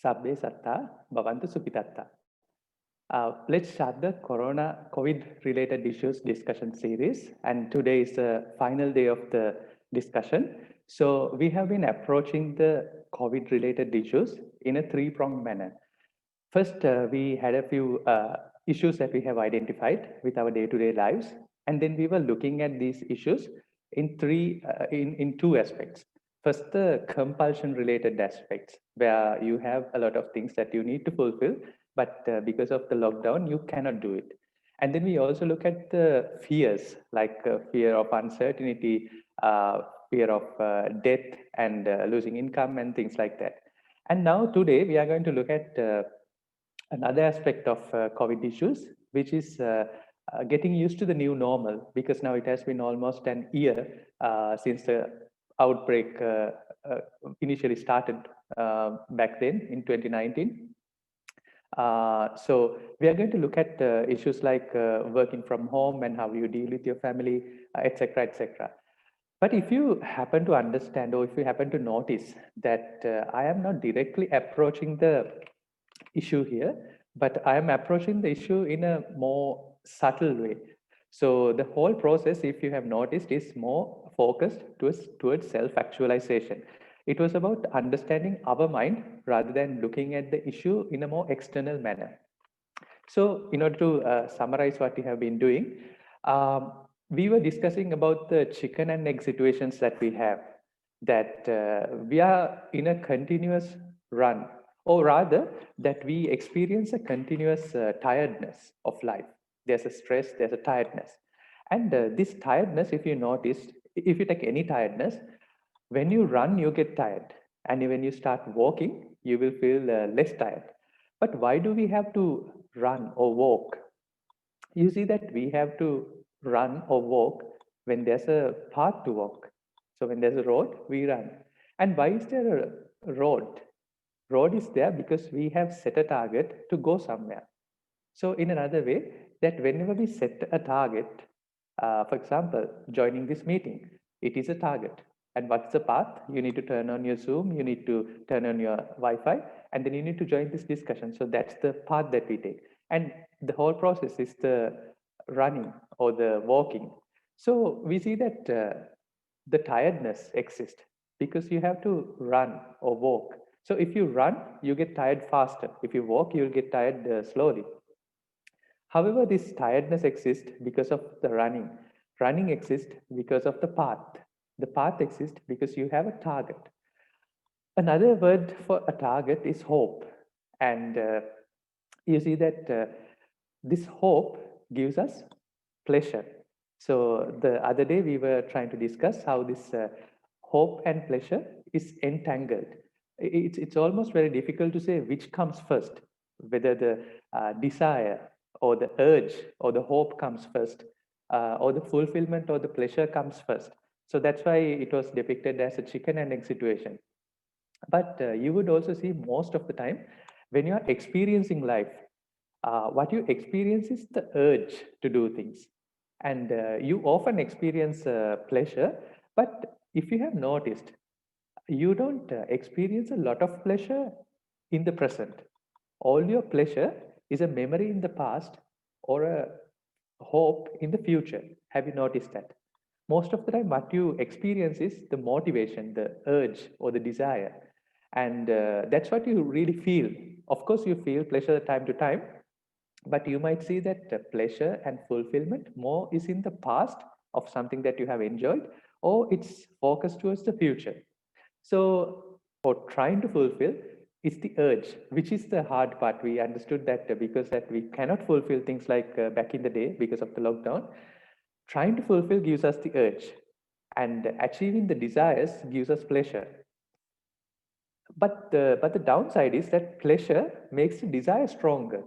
Sabbe Satta, Bhavantu Sukhitatta. Let's start the Corona COVID related issues discussion series. And today is the final day of the discussion. So we have been approaching the COVID related issues in a three-pronged manner. First, we had a few issues that we have identified with our day-to-day lives. And then we were looking at these issues in in two aspects. First, the compulsion related aspects, where you have a lot of things that you need to fulfill, but because of the lockdown, you cannot do it. And then we also look at the fears, like fear of uncertainty, fear of death and losing income and things like that. And now today we are going to look at another aspect of COVID issues, which is getting used to the new normal, because now it has been almost an year since the outbreak initially started back then in 2019. So we are going to look at issues like working from home and how you deal with your family, etc., etc. But if you happen to understand, or if you happen to notice that I am not directly approaching the issue here, but I am approaching the issue in a more subtle way. So the whole process, if you have noticed, is more focused towards self-actualization. It was about understanding our mind rather than looking at the issue in a more external manner. So in order to summarize what we have been doing, we were discussing about the chicken and egg situations that we have, that we are in a continuous run, or rather that we experience a continuous tiredness of life. There's a stress, there's a tiredness. And this tiredness, if you notice, if you take any tiredness, when you run, you get tired. And when you start walking, you will feel less tired. But why do we have to run or walk? You see that we have to run or walk when there's a path to walk. So when there's a road, we run. And why is there a road? Road is there because we have set a target to go somewhere. So in another way, that whenever we set a target, for example, joining this meeting, it is a target. And what's the path? You need to turn on your Zoom, you need to turn on your Wi-Fi, and then you need to join this discussion. So that's the path that we take. And the whole process is the running or the walking. So we see that the tiredness exists because you have to run or walk. So if you run, you get tired faster. If you walk, you'll get tired slowly. However, this tiredness exists because of the running. Running exists because of the path. The path exists because you have a target. Another word for a target is hope. And you see that this hope gives us pleasure. So the other day we were trying to discuss how this hope and pleasure is entangled. It's almost very difficult to say which comes first, whether the desire or the urge or the hope comes first, or the fulfillment or the pleasure comes first. So that's why it was depicted as a chicken and egg situation. But you would also see most of the time when you are experiencing life, what you experience is the urge to do things. And you often experience pleasure, but if you have noticed, you don't experience a lot of pleasure in the present. All your pleasure is a memory in the past or a hope in the future. Have you noticed that? Most of the time, what you experience is the motivation, the urge, or the desire. And that's what you really feel. Of course, you feel pleasure time to time, but you might see that pleasure and fulfillment more is in the past of something that you have enjoyed, or it's focused towards the future. So for trying to fulfill, it's the urge, which is the hard part. We understood that because that we cannot fulfill things like back in the day because of the lockdown. Trying to fulfill gives us the urge, and achieving the desires gives us pleasure. But the downside is that pleasure makes the desire stronger.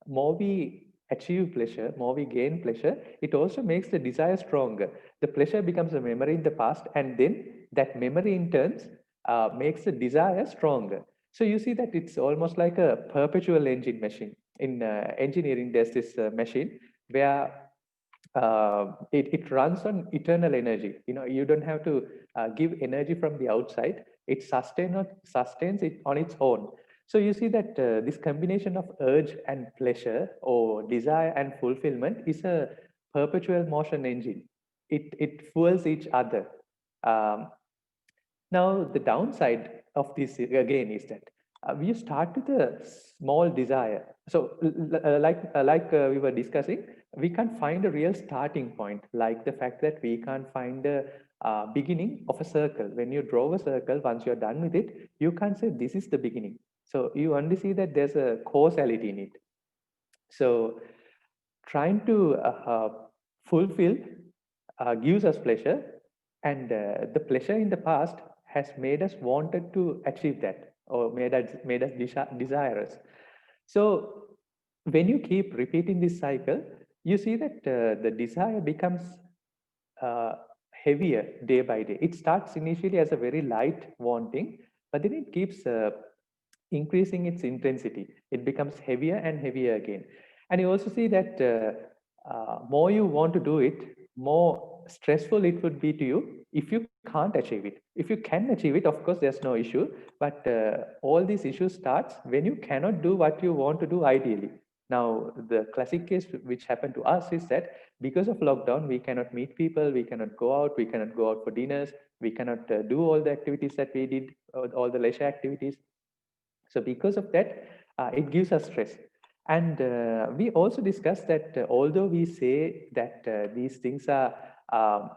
More we achieve pleasure, more we gain pleasure, it also makes the desire stronger. The pleasure becomes a memory in the past, and then that memory in turns makes the desire stronger. So you see that it's almost like a perpetual engine machine. In engineering, there's this machine where it runs on eternal energy. You know, you don't have to give energy from the outside. It sustains it on its own. So you see that this combination of urge and pleasure, or desire and fulfillment, is a perpetual motion engine. It fuels each other. Um, Now, the downside of this again is that we start with a small desire. So, we were discussing, we can't find a real starting point, like the fact that we can't find a beginning of a circle. When you draw a circle, once you're done with it, you can't say this is the beginning. So you only see that there's a causality in it. So trying to fulfill gives us pleasure, and the pleasure in the past has made us wanted to achieve that, or made us desirous. So when you keep repeating this cycle, you see that the desire becomes uh, heavier day by day. It starts initially as a very light wanting, but then it keeps increasing its intensity. It becomes heavier and heavier again. And you also see that more you want to do it, more stressful it would be to you if you can't achieve it. If you can achieve it, of course, there's no issue. But all these issues starts when you cannot do what you want to do ideally. Now, the classic case which happened to us is that because of lockdown, we cannot meet people, we cannot go out, we cannot go out for dinners, we cannot do all the activities that we did, all the leisure activities. So because of that, it gives us stress. And we also discussed that although we say that these things are um,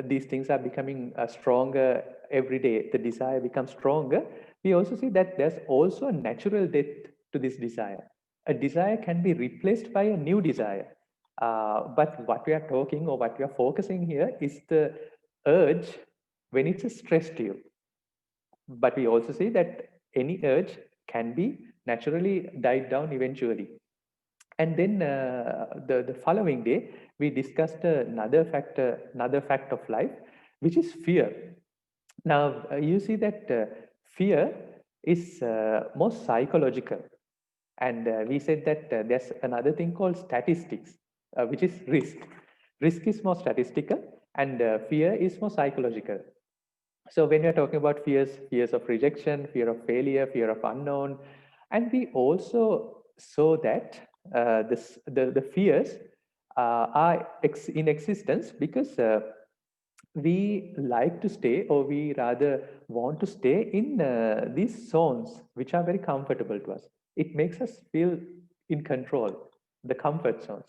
these things are becoming stronger every day, the desire becomes stronger, we also see that there's also a natural death to this desire. A desire can be replaced by a new desire. But what we are talking, or what we are focusing here, is the urge when it's a stress to you. But we also see that any urge can be naturally died down eventually. And then the following day, we discussed another fact of life, which is fear. Now, you see that fear is more psychological. And we said that there's another thing called statistics, which is risk. Risk is more statistical, and fear is more psychological. So when we are talking about fears of rejection, fear of failure, fear of unknown, and we also saw that the fears are in existence because we like to stay, or we rather want to stay in these zones which are very comfortable to us. It makes us feel in control, the comfort zones.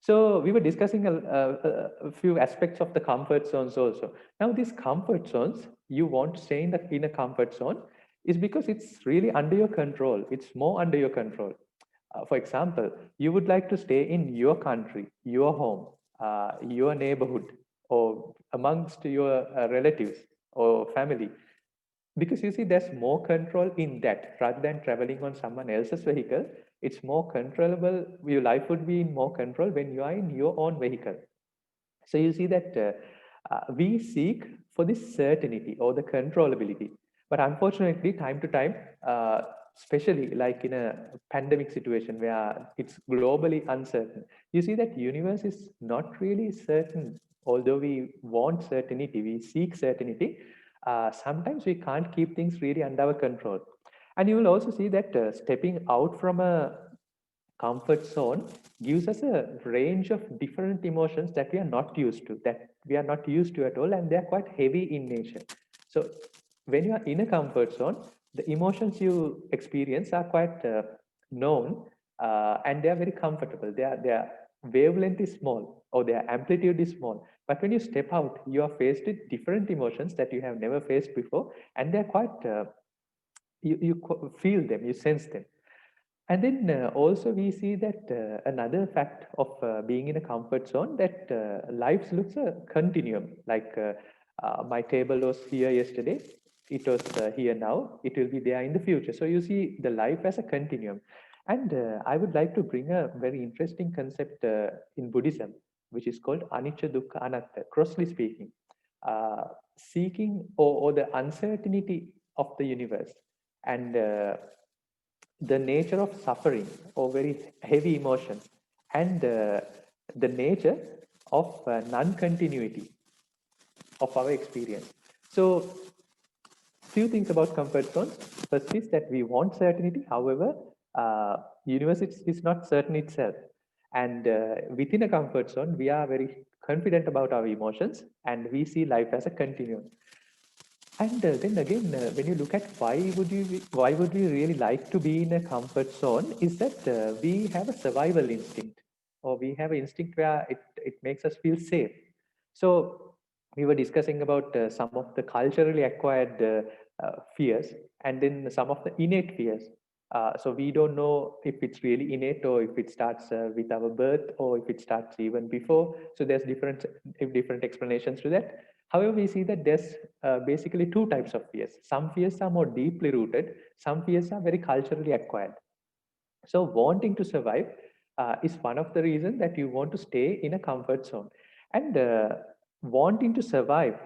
So we were discussing a few aspects of the comfort zones also. Now, these comfort zones, you want to stay in a comfort zone, is because it's really under your control. It's more under your control. For example, you would like to stay in your country, your home, your neighborhood, or amongst your relatives or family, because you see there's more control in that rather than traveling on someone else's vehicle. It's more controllable. Your life would be in more control when you are in your own vehicle. So you see that we seek for this certainty or the controllability. But unfortunately, time to time, especially like in a pandemic situation where it's globally uncertain, you see that universe is not really certain. Although we want certainty, we seek certainty, sometimes we can't keep things really under our control. And you will also see that stepping out from a comfort zone gives us a range of different emotions that we are not used to, at all, and they are quite heavy in nature. So when you are in a comfort zone, the emotions you experience are quite known, and they are very comfortable. Their wavelength is small, or their amplitude is small. But when you step out, you are faced with different emotions that you have never faced before, and they're quite you feel them, you sense them. And then also we see that another fact of being in a comfort zone, that life looks a continuum. Like my table was here yesterday, it was here now, it will be there in the future. So you see the life as a continuum. And I would like to bring a very interesting concept in Buddhism, which is called anicca, dukkha, anatta, crossly speaking. Seeking, or the uncertainty of the universe, and the nature of suffering, or very heavy emotions, and the nature of non-continuity of our experience. So few things about comfort zones. First is that we want certainty. However, universe is not certain itself. And within a comfort zone, we are very confident about our emotions and we see life as a continuum. And then again, when you look at why would we really like to be in a comfort zone, is that we have a survival instinct, or we have an instinct where it makes us feel safe. So we were discussing about some of the culturally acquired fears, and then some of the innate fears. So we don't know if it's really innate or if it starts with our birth or if it starts even before. So there's different explanations to that. However, we see that there's basically two types of fears. Some fears are more deeply rooted. Some fears are very culturally acquired. So wanting to survive is one of the reasons that you want to stay in a comfort zone. And wanting to survive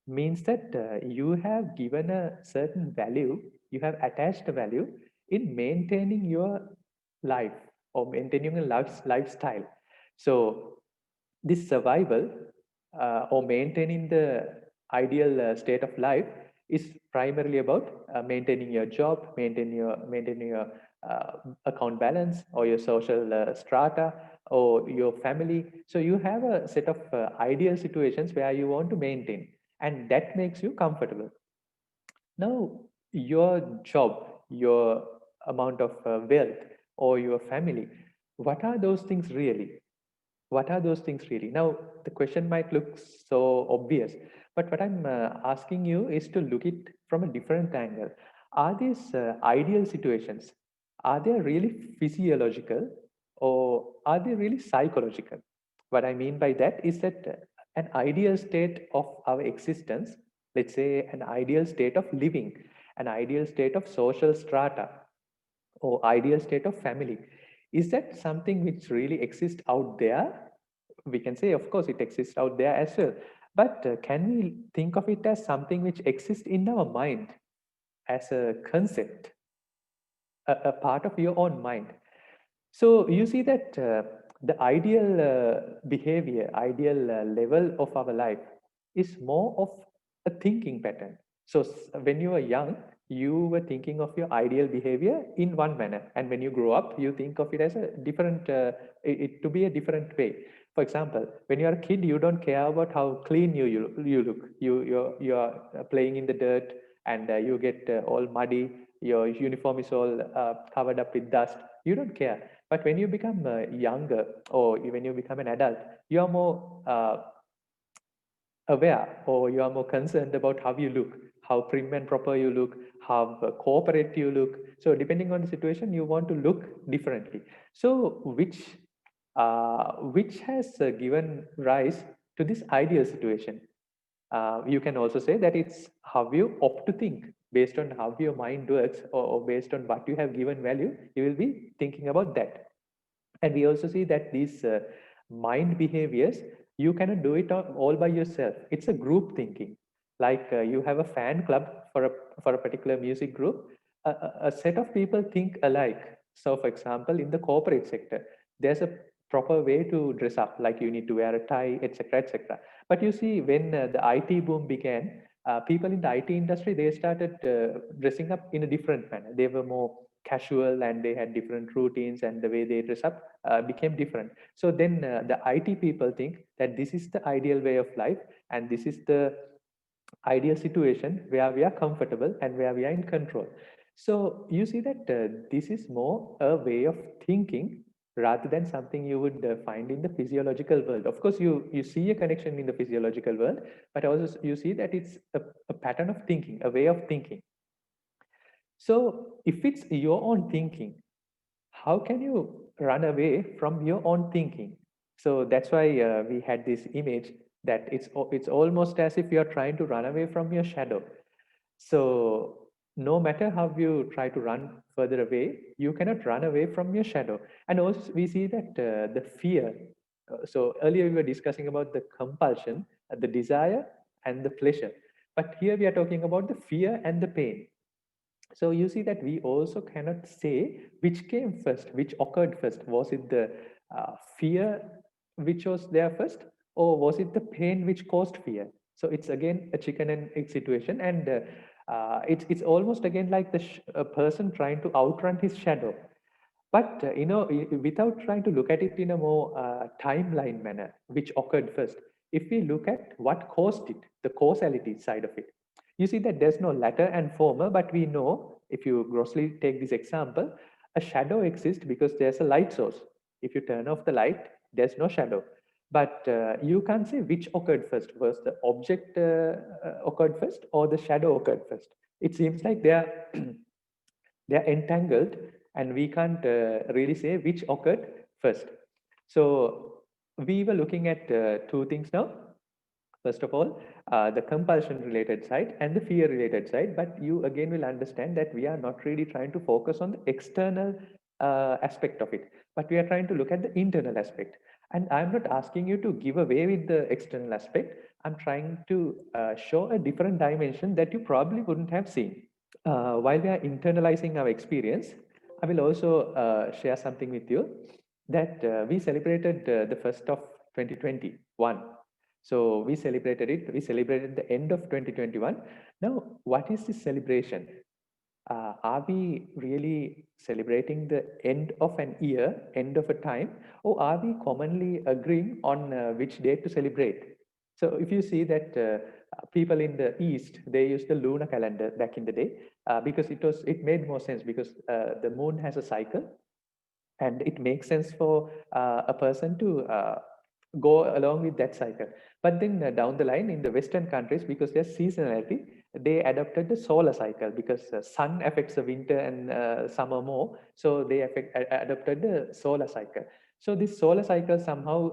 means that you have given a certain value, you have attached a value in maintaining your life or maintaining a lifestyle. So this survival or maintaining the ideal state of life is primarily about maintaining your job, maintaining your account balance or your social strata or your family. So you have a set of ideal situations where you want to maintain, and that makes you comfortable. Now, your job, your amount of wealth, or your family, what are those things really? What are those things really? Now, the question might look so obvious, but what I'm asking you is to look it from a different angle. Are these ideal situations, are they really physiological or are they really psychological? What I mean by that is that an ideal state of our existence, let's say an ideal state of living, an ideal state of social strata, or ideal state of family, is that something which really exists out there? We can say, of course, it exists out there as well. But can we think of it as something which exists in our mind as a concept, a part of your own mind? So you see that the ideal behavior, ideal level of our life is more of a thinking pattern. So when you were young, you were thinking of your ideal behavior in one manner, and when you grow up, you think of it as a different, to be a different way. For example, when you are a kid, you don't care about how clean you look. You are playing in the dirt, and you get all muddy. Your uniform is all covered up with dust. You don't care. But when you become younger, or when you become an adult, you are more aware, or you are more concerned about how you look, how prim and proper you look, how corporate you look. So depending on the situation, you want to look differently. So which has given rise to this ideal situation? You can also say that it's how you opt to think. Based on how your mind works, or based on what you have given value, you will be thinking about that. And we also see that these mind behaviors, you cannot do it all by yourself. It's a group thinking. Like you have a fan club for a particular music group. A set of people think alike. So, for example, in the corporate sector, there's a proper way to dress up. Like you need to wear a tie, etc., etc. But you see, when the IT boom began, people in the IT industry, they started dressing up in a different manner. They were more casual, and they had different routines, and the way they dress up became different. So then the IT people think that this is the ideal way of life, and this is the ideal situation where we are comfortable and where we are in control. So you see that this is more a way of thinking rather than something you would find in the physiological world. Of course, you see a connection in the physiological world, but also you see that it's a pattern of thinking, a way of thinking. So if it's your own thinking, how can you run away from your own thinking? So that's why we had this image that it's almost as if you're trying to run away from your shadow. So no matter how you try to run further away, you cannot run away from your shadow. And also we see that the fear. So earlier we were discussing about the compulsion, the desire, and the pleasure. But here we are talking about the fear and the pain. So you see that we also cannot say which came first, which occurred first. Was it the fear which was there first, or was it the pain which caused fear? So it's again a chicken and egg situation. And It's almost again like a person trying to outrun his shadow. But without trying to look at it in a more timeline manner, which occurred first, if we look at what caused it, the causality side of it, you see that there's no latter and former, but we know, if you grossly take this example, a shadow exists because there's a light source. If you turn off the light, there's no shadow. But you can't say which occurred first. Was the object occurred first or the shadow occurred first? It seems like they are they are entangled, and we can't really say which occurred first. So we were looking at two things now. First of all, the compulsion related side and the fear related side. But you again will understand that we are not really trying to focus on the external aspect of it, but we are trying to look at the internal aspect. And I'm not asking you to give away with the external aspect. I'm trying to show a different dimension that you probably wouldn't have seen. While we are internalizing our experience, I will also share something with you that we celebrated the first of 2021. So we celebrated the end of 2021. Now, what is this celebration? Are we really celebrating the end of an year, end of a time, or are we commonly agreeing on which date to celebrate? So if you see that people in the East, they use the lunar calendar back in the day because it made more sense because the moon has a cycle, and it makes sense for a person to go along with that cycle. But then down the line in the Western countries, because there's seasonality, they adopted the solar cycle because sun affects the winter and summer more. So they adopted the solar cycle. So this solar cycle somehow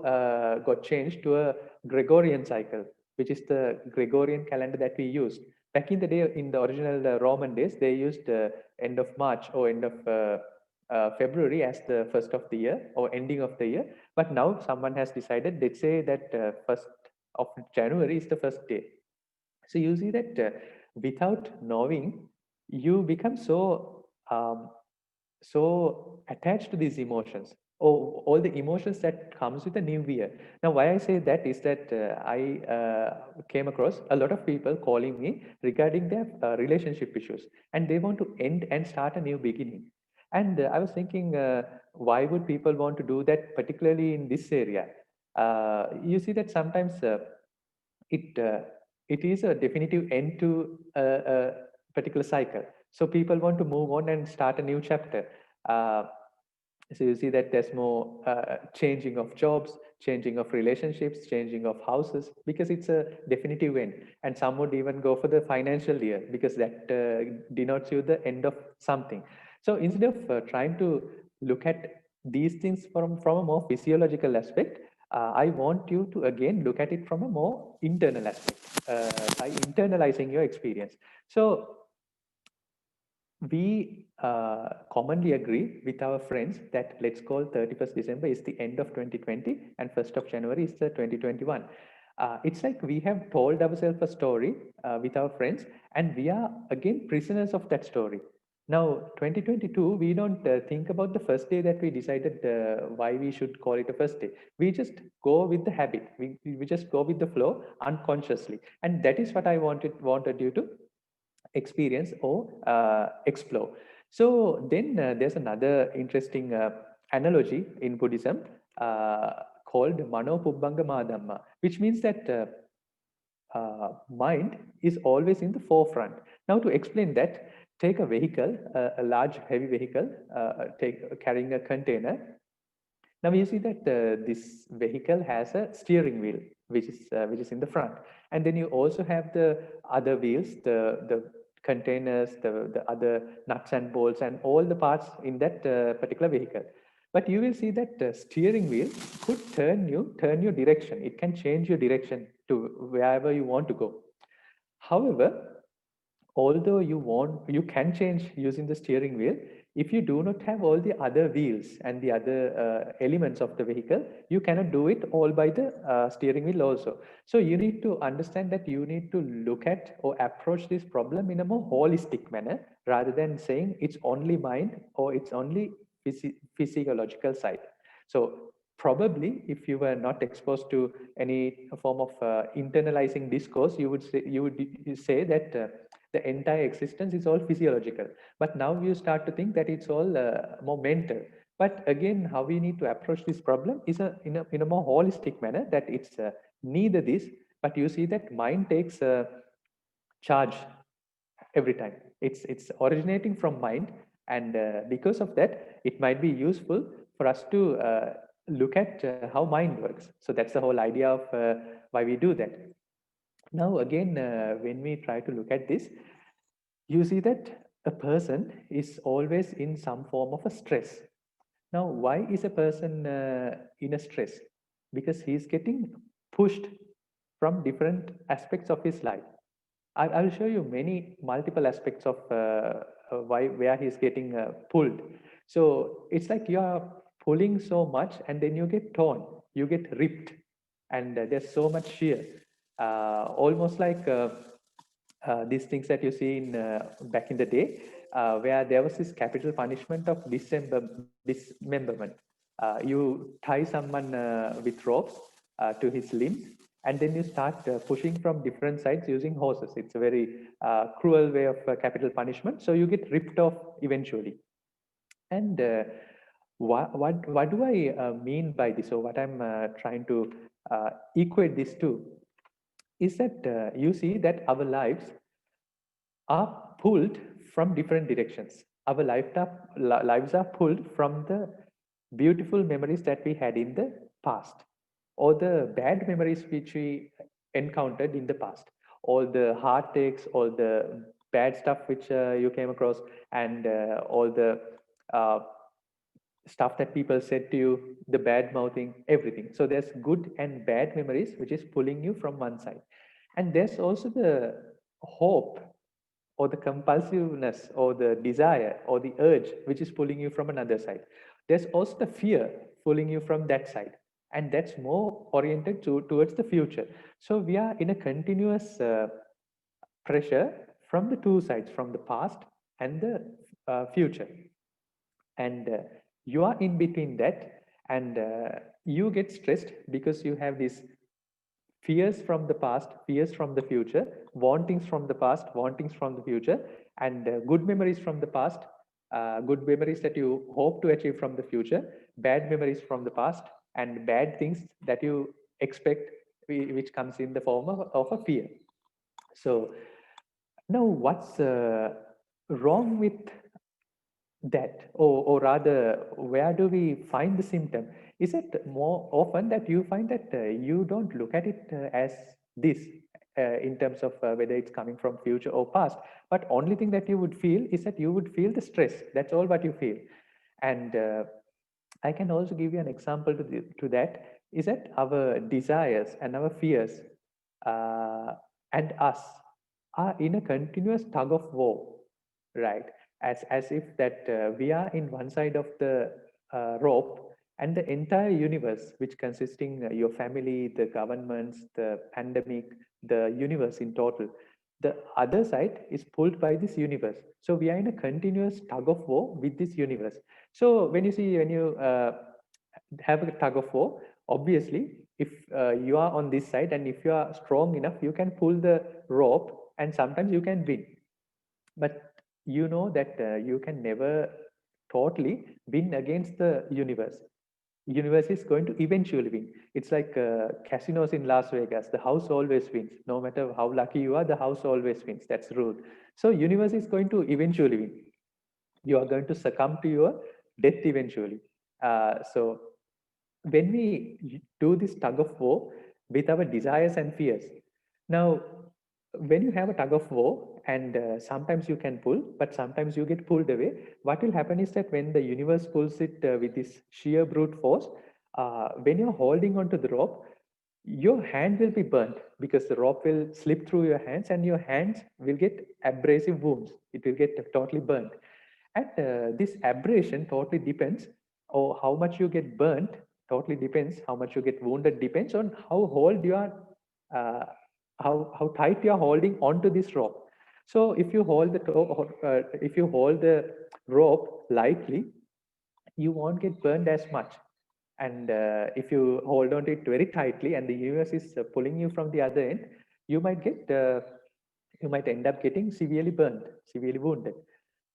got changed to a Gregorian cycle, which is the Gregorian calendar that we used. Back in the day, in the original Roman days, they used end of March or end of February as the first of the year or ending of the year. But now someone has decided, they say that first of January is the first day. So you see that without knowing, you become so attached to these emotions, or all the emotions that comes with a new year. Now why I say that is that I came across a lot of people calling me regarding their relationship issues, and they want to end and start a new beginning. And I was thinking, why would people want to do that, particularly in this area? You see that sometimes it uh, it is a definitive end to a particular cycle. So people want to move on and start a new chapter. Uh, so you see that there's more changing of jobs, changing of relationships, changing of houses, because it's a definitive end. And some would even go for the financial year because that denotes you the end of something. So instead of trying to look at these things from a more physiological aspect, I want you to again look at it from a more internal aspect by internalizing your experience. So we commonly agree with our friends that let's call 31st December is the end of 2020 and 1st of January is the 2021. It's like we have told ourselves a story with our friends, and we are again prisoners of that story. Now, 2022, we don't think about the first day that we decided why we should call it a first day. We just go with the habit. We just go with the flow unconsciously. And that is what I wanted you to experience or explore. So then there's another interesting analogy in Buddhism called Mano Pubbangama Dhamma, which means that mind is always in the forefront. Now to explain that, take a vehicle, a large heavy vehicle, carrying a container. Now you see that this vehicle has a steering wheel, which is in the front, and then you also have the other wheels, the containers, the other nuts and bolts, and all the parts in that particular vehicle. But you will see that the steering wheel could turn your direction. It can change your direction to wherever you want to go. However, although you can change using the steering wheel, if you do not have all the other wheels and the other elements of the vehicle, you cannot do it all by the steering wheel also. So you need to understand that you need to look at or approach this problem in a more holistic manner rather than saying it's only mind or it's only physiological side. So probably if you were not exposed to any form of internalizing discourse, you would say that The entire existence is all physiological. But now you start to think that it's all more mental. But again, how we need to approach this problem is in a more holistic manner, that it's neither this, but you see that mind takes charge every time. It's originating from mind, and because of that, it might be useful for us to look at how mind works. So that's the whole idea of why we do that. Now, again, when we try to look at this, you see that a person is always in some form of a stress. Now, why is a person in a stress? Because he's getting pushed from different aspects of his life. I'll show you many multiple aspects of why where he's getting pulled. So it's like you are pulling so much, and then you get torn, you get ripped, and there's so much shear, almost like these things that you see in back in the day, where there was this capital punishment of dismemberment. You tie someone with ropes to his limbs, and then you start pushing from different sides using horses. It's a very cruel way of capital punishment. So you get ripped off eventually. And what do I mean by this, or what I'm trying to equate this to, is that you see that our lives are pulled from different directions. Our lives are pulled from the beautiful memories that we had in the past, or the bad memories which we encountered in the past, all the heartaches, all the bad stuff which you came across, and all the uh, stuff that people said to you, the bad mouthing, everything. So there's good and bad memories which is pulling you from one side. And there's also the hope, or the compulsiveness, or the desire, or the urge which is pulling you from another side. There's also the fear pulling you from that side, and that's more oriented towards the future. So we are in a continuous pressure from the two sides, from the past and the future. And you are in between that, and you get stressed because you have these fears from the past, fears from the future, wantings from the past, wantings from the future, and good memories from the past, good memories that you hope to achieve from the future, bad memories from the past, and bad things that you expect, which comes in the form of a fear. So now, what's wrong with that, or rather, where do we find the symptom? Is it more often that you find that you don't look at it as this, in terms of whether it's coming from future or past, but only thing that you would feel is that you would feel the stress. That's all what you feel. And I can also give you an example to that, is that our desires and our fears uh, and us are in a continuous tug of war, right? As if that we are in one side of the rope, and the entire universe, which consisting your family, the governments, the pandemic, the universe in total, the other side is pulled by this universe. So we are in a continuous tug of war with this universe. So when you have a tug of war, obviously, if you are on this side, and if you are strong enough, you can pull the rope, and sometimes you can win. But you know that you can never totally win against the universe. Universe is going to eventually win. It's like casinos in Las Vegas. The house always wins. No matter how lucky you are, the house always wins. That's the rule. So universe is going to eventually win. You are going to succumb to your death eventually. So when we do this tug of war with our desires and fears, now when you have a tug of war, and sometimes you can pull, but sometimes you get pulled away, what will happen is that when the universe pulls it with this sheer brute force, when you're holding onto the rope, your hand will be burnt, because the rope will slip through your hands, and your hands will get abrasive wounds. It will get totally burnt. And this abrasion totally depends, or how much you get burnt totally depends, how much you get wounded depends on how hold you are, uh, how tight you are holding onto this rope. So if you hold if you hold the rope lightly, you won't get burned as much. And if you hold on to it very tightly, and the universe is pulling you from the other end, you might get you might end up getting severely burned, severely wounded.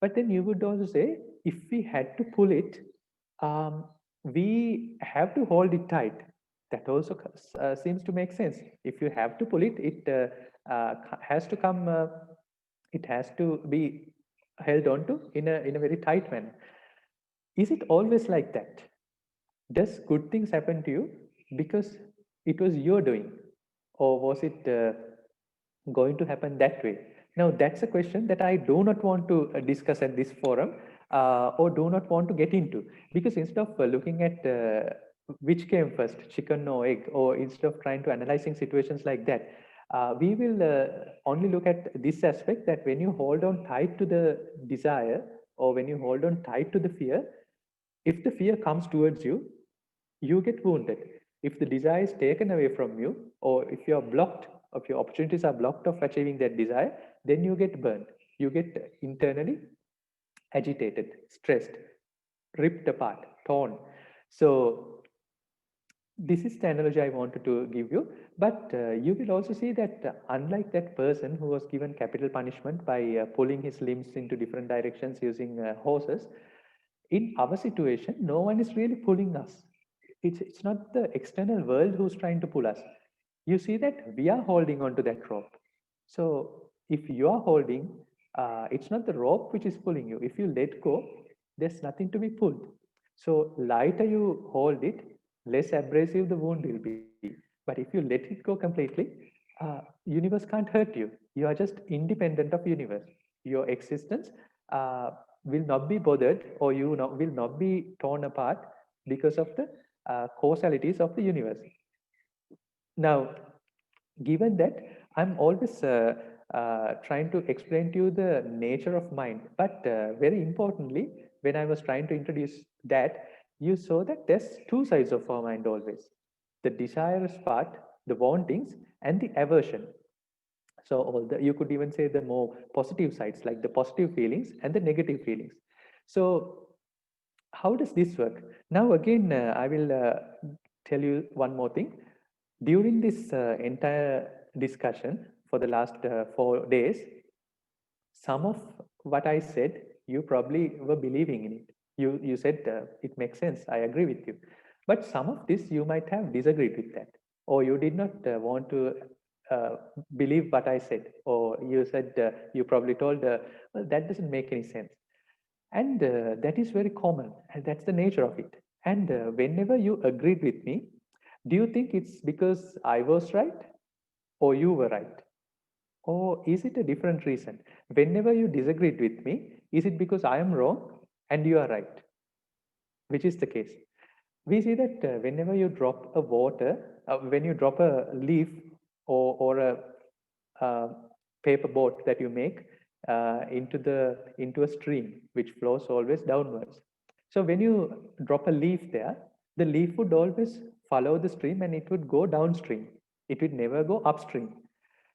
But then you would also say, if we had to pull it, we have to hold it tight. That also seems to make sense. If you have to pull it, it has to come. It has to be held onto in a very tight manner. Is it always like that? Does good things happen to you because it was your doing, or was it going to happen that way? Now, that's a question that I do not want to discuss at this forum, or do not want to get into, because instead of looking at which came first, chicken or egg, or instead of trying to analyzing situations like that, we will only look at this aspect, that when you hold on tight to the desire, or when you hold on tight to the fear, if the fear comes towards you, you get wounded. If the desire is taken away from you, or if you are blocked, if your opportunities are blocked of achieving that desire, then you get burned. You get internally agitated, stressed, ripped apart, torn. So this is the analogy I wanted to give you. But you will also see that unlike that person who was given capital punishment by pulling his limbs into different directions using horses, in our situation, no one is really pulling us. It's not the external world who's trying to pull us. You see that we are holding on to that rope. So if you are holding, it's not the rope which is pulling you. If you let go, there's nothing to be pulled. So lighter you hold it, less abrasive the wound will be. But if you let it go completely, universe can't hurt you. You are just independent of universe. Your existence uh, will not be bothered, or will not be torn apart because of the causalities of the universe. Now, given that, I'm always trying to explain to you the nature of mind, but very importantly, when I was trying to introduce that, you saw that there's two sides of our mind always: the desirous part, the wantings, and the aversion. So all the, you could even say the more positive sides, like the positive feelings and the negative feelings. So how does this work? Now again, I will tell you one more thing. During this entire discussion for the last 4 days, some of what I said, you probably were believing in it. You said it makes sense. I agree with you. But some of this you might have disagreed with that, or you did not want to uh, believe what I said, or you said you probably told, well, that doesn't make any sense. And that is very common, and that's the nature of it. And whenever you agreed with me, do you think it's because I was right or you were right? Or is it a different reason? Whenever you disagreed with me, is it because I am wrong and you are right? Which is the case? We see that whenever you drop a when you drop a leaf, or a uh, paper boat that you make into a stream which flows always downwards. So when you drop a leaf there, the leaf would always follow the stream and it would go downstream. It would never go upstream.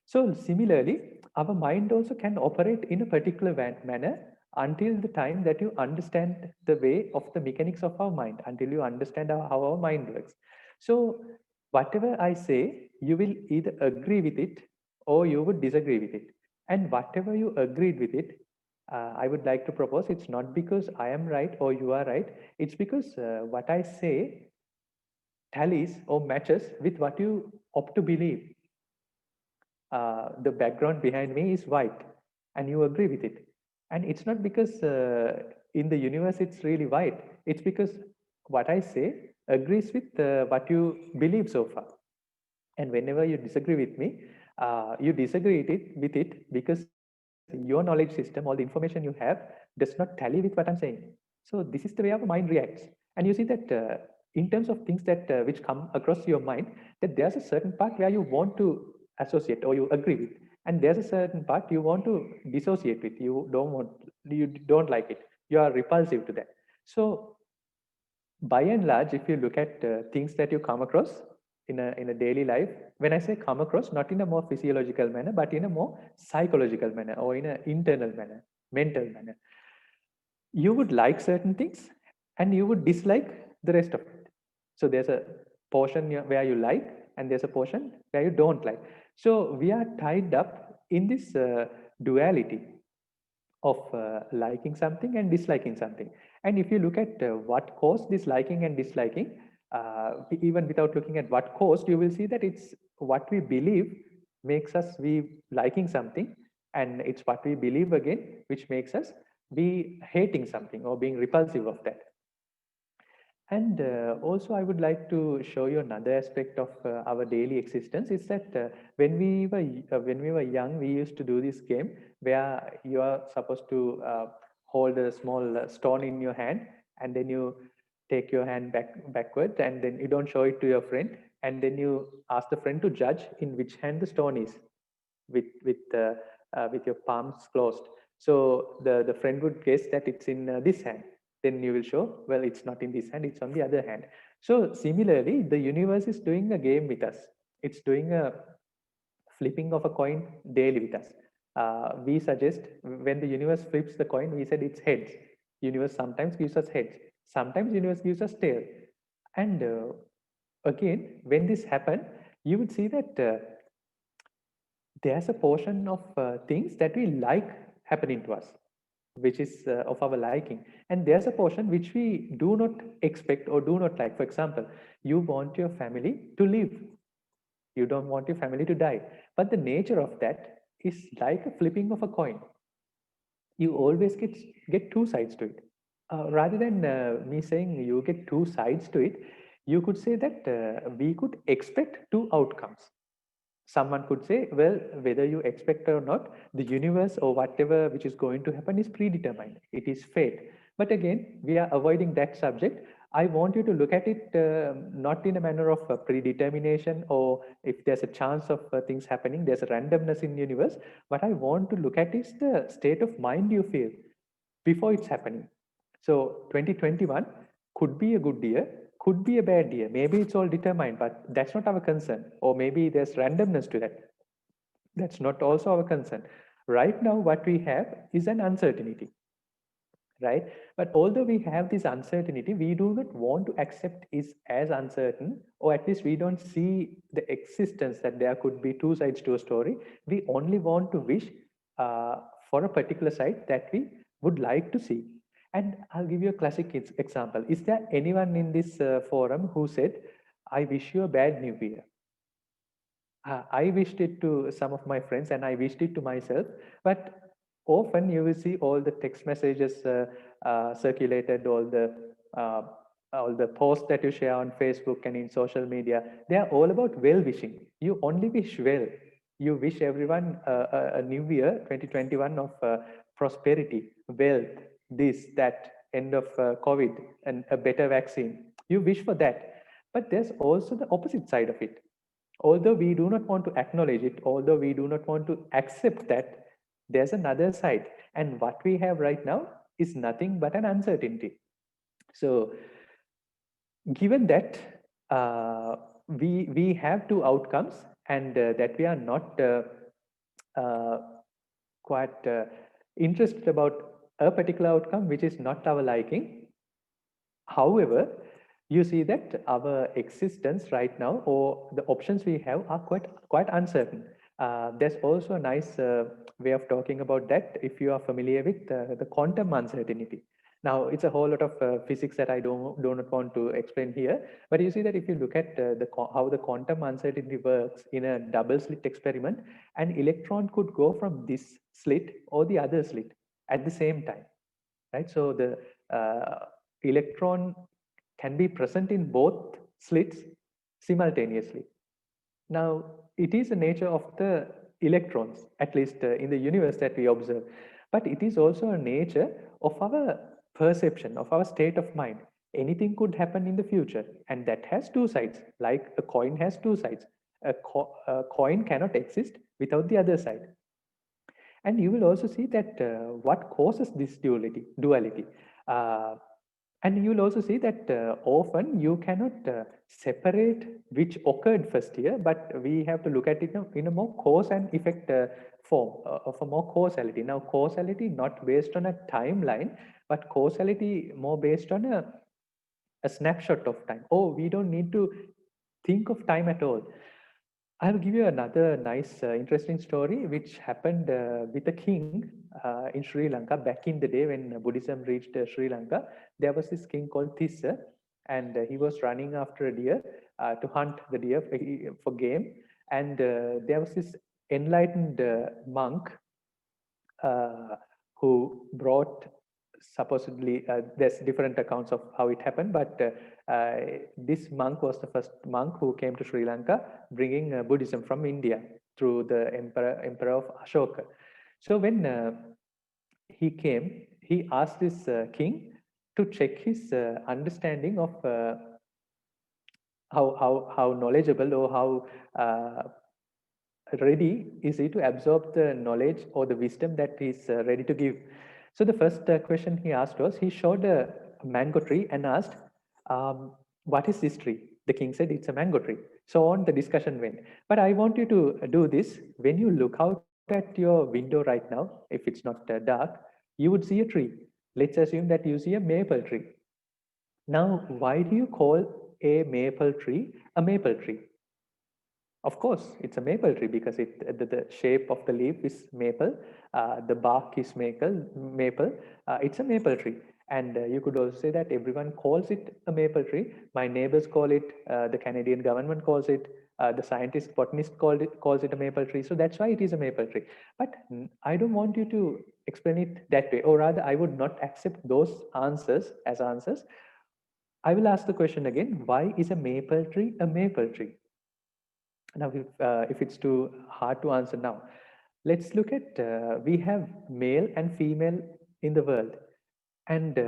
So similarly, our mind also can operate in a particular manner until the time that you understand the way of the mechanics of our mind, until you understand how our mind works. So whatever I say, you will either agree with it or you would disagree with it. And whatever you agreed with it, I would like to propose, it's not because I am right or you are right. It's because what I say tallies or matches with what you opt to believe. The background behind me is white, and you agree with it. And it's not because in the universe it's really white. It's because what I say agrees with what you believe so far. And whenever you disagree with me, you disagree with it because your knowledge system, all the information you have, does not tally with what I'm saying. So this is the way our mind reacts. And you see that in terms of things that which come across your mind, that there's a certain part where you want to associate or you agree with, and there's a certain part you want to dissociate with. You don't like it. You are repulsive to that. So by and large, if you look at things that you come across in a daily life, when I say come across, not in a more physiological manner, but in a more psychological manner, or in an internal manner, mental manner, you would like certain things and you would dislike the rest of it. So there's a portion where you like, and there's a portion where you don't like. So we are tied up in this duality of liking something and disliking something. And if you look at what caused this liking and disliking, even without looking at what caused, you will see that it's what we believe makes us we liking something, and it's what we believe again which makes us be hating something or being repulsive of that. And also, I would like to show you another aspect of our daily existence. Is that when we were young, we used to do this game where you are supposed to hold a small stone in your hand, and then you take your hand backward, and then you don't show it to your friend, and then you ask the friend to judge in which hand the stone is, with your palms closed. So the friend would guess that it's in this hand. Then you will show, well, it's not in this hand, it's on the other hand. So similarly, the universe is doing a game with us. It's doing a flipping of a coin daily with us. We suggest when the universe flips the coin, we said it's heads. Universe sometimes gives us heads. Sometimes universe gives us tail. And again, when this happens, you would see that there's a portion of things that we like happening to us, which is of our liking, and there's a portion which we do not expect or do not like. For example, you want your family to live, you don't want your family to die, but the nature of that is like a flipping of a coin. You always get two sides to it. Rather than me saying you get two sides to it, you could say that we could expect two outcomes. Someone could say, well, whether you expect or not, the universe or whatever which is going to happen is predetermined. It is fate. But again, we are avoiding that subject. I want you to look at it not in a manner of predetermination, or if there's a chance of things happening, there's a randomness in the universe. What I want to look at is the state of mind you feel before it's happening. So 2021 could be a good year, could be a bad year. Maybe it's all determined, but that's not our concern. Or maybe there's randomness to that. That's not also our concern. Right now, what we have is an uncertainty, right? But although we have this uncertainty, we do not want to accept is as uncertain, or at least we don't see the existence that there could be two sides to a story. We only want to wish uh, for a particular side that we would like to see. And I'll give you a classic example. Is there anyone in this forum who said, I wish you a bad new year? I wished it to some of my friends and I wished it to myself, but often you will see all the text messages circulated, uh, all the posts that you share on Facebook and in social media. They are all about well wishing. You only wish well. You wish everyone a new year 2021 of prosperity, wealth, this, that, end of COVID, and a better vaccine. You wish for that. But there's also the opposite side of it. Although we do not want to acknowledge it, although we do not want to accept that, there's another side. And what we have right now is nothing but an uncertainty. So given that we have two outcomes, and that we are not uh, quite interested about a particular outcome which is not our liking. However, you see that our existence right now, or the options we have, are quite uncertain. There's also a nice way of talking about that if you are familiar with the quantum uncertainty. Now, it's a whole lot of physics that I do not want to explain here, but you see that if you look at how the quantum uncertainty works in a double slit experiment, an electron could go from this slit or the other slit at the same time, right? So the electron can be present in both slits simultaneously. Now, it is the nature of the electrons, at least in the universe that we observe, but it is also a nature of our perception, of our state of mind. Anything could happen in the future, and that has two sides, like a coin has two sides. A coin cannot exist without the other side. And you will also see that what causes this duality. Uh, and you will also see that often you cannot separate which occurred first here, but we have to look at it in a more cause and effect form of a more causality. Now, causality not based on a timeline, but causality more based on a snapshot of time. Oh, we don't need to think of time at all. I'll give you another nice, interesting story which happened with a king in Sri Lanka back in the day when Buddhism reached Sri Lanka. There was this king called Tissa, and he was running after a deer to hunt the deer for game. And there was this enlightened monk uh, who brought supposedly there's different accounts of how it happened, but this monk was the first monk who came to Sri Lanka bringing Buddhism from India through the emperor of Ashoka. So when he came, he asked this king to check his understanding of how knowledgeable or how ready is he to absorb the knowledge or the wisdom that he's ready to give. So the first question he asked was, he showed a mango tree and asked, what is this tree? The king said, it's a mango tree. So on the discussion went. But I want you to do this. When you look out at your window right now, if it's not dark, you would see a tree. Let's assume that you see a maple tree. Now, why do you call a maple tree a maple tree? Of course, it's a maple tree because the shape of the leaf is maple, the bark is maple. It's a maple tree, and you could also say that everyone calls it a maple tree. My neighbors call it. The Canadian government calls it. The scientist botanist calls it a maple tree. So that's why it is a maple tree. But I don't want you to explain it that way, or rather, I would not accept those answers as answers. I will ask the question again: why is a maple tree a maple tree? Now, if it's too hard to answer now, let's look at we have male and female in the world, and